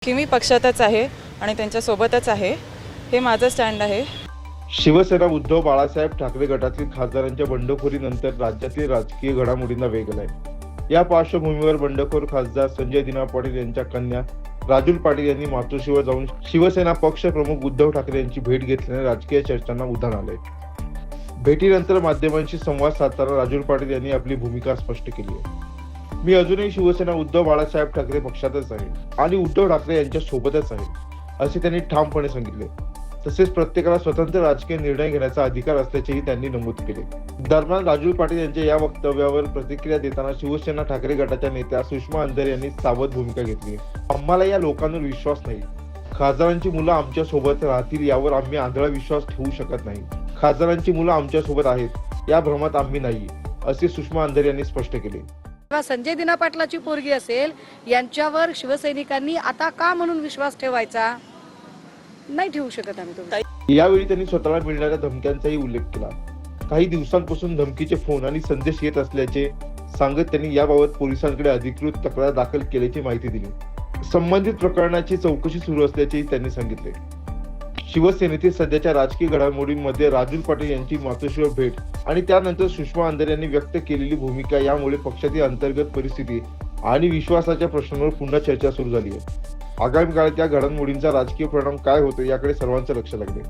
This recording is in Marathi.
की मी पक्षातच आहे आणि त्यांच्यासोबतच आहे, हे माझं स्टँड आहे. शिवसेना उद्धव बाळासाहेब ठाकरे गटातील खासदारांच्या बंडखोरीनंतर राज्यातील राजकीय घडामोडींना वेग आलाय. या पार्श्वभूमीवर बंडखोर खासदार संजय दिना पाटील यांच्या कन्या राजुल पाटील यांनी मातोश्रीवर जाऊन शिवसेना पक्ष प्रमुख उद्धव ठाकरे यांची भेट घेतल्याने राजकीय चर्चांना उधाण आलंय. भेटीनंतर माध्यमांशी संवाद साधताना राजुल पाटील यांनी आपली भूमिका स्पष्ट केली आहे. मी अजूनही शिवसेना उद्धव बाळासाहेब ठाकरे पक्षातच आहे आणि उद्धव ठाकरे यांच्या सोबतच आहे, असे त्यांनी ठामपणे सांगितले. तसेच प्रत्येकाला स्वतंत्र राजकीय निर्णय घेण्याचा अधिकार असल्याचेही त्यांनी नमूद केले. दरम्यान राजुल पाटील यांच्या या वक्तव्यावर प्रतिक्रिया देताना शिवसेना ठाकरे गटाच्या नेत्या सुषमा अंधारे यांनी सावध भूमिका घेतली. आम्हाला या लोकांवर विश्वास नाही. खासदारांची मुलं आमच्या सोबत राहतील यावर आम्ही आंधळा विश्वास ठेवू शकत नाही. खासदारांची मुलं आमच्या सोबत आहेत या भ्रमात आम्ही नाही, असे सुषमा अंधारे यांनी स्पष्ट केले. संजय दिना पाटलाची पोरगी असेल यांच्यावर शिवसैनिकांनी आता का म्हणून विश्वास ठेवायचा? नाही ठेवू शकत आम्ही तो. यावेळी त्यांनी स्वतःला मिळणाऱ्या धमक्यांचाही उल्लेख केला. काही दिवसांपासून धमकीचे फोन आणि संदेश येत असल्याचे सांगत त्यांनी याबाबत पोलिसांकडे अधिकृत तक्रार दाखल केल्याची माहिती दिली. संबंधित प्रकरणाची चौकशी सुरू असल्याचेही त्यांनी सांगितले. शिवसेनेतील सध्याच्या राजकीय घडामोडींमध्ये राजुल पाटील यांची मातोश्रीवर भेट आणि त्यानंतर सुषमा अंधारे यांनी व्यक्त केलेली भूमिका यामुळे पक्षातील अंतर्गत परिस्थिती आणि विश्वासाच्या प्रश्नांवर पुन्हा चर्चा सुरू झाली आहे. आगामी काळात या घडामोडींचा राजकीय परिणाम काय होतो याकडे सर्वांचं लक्ष लागले.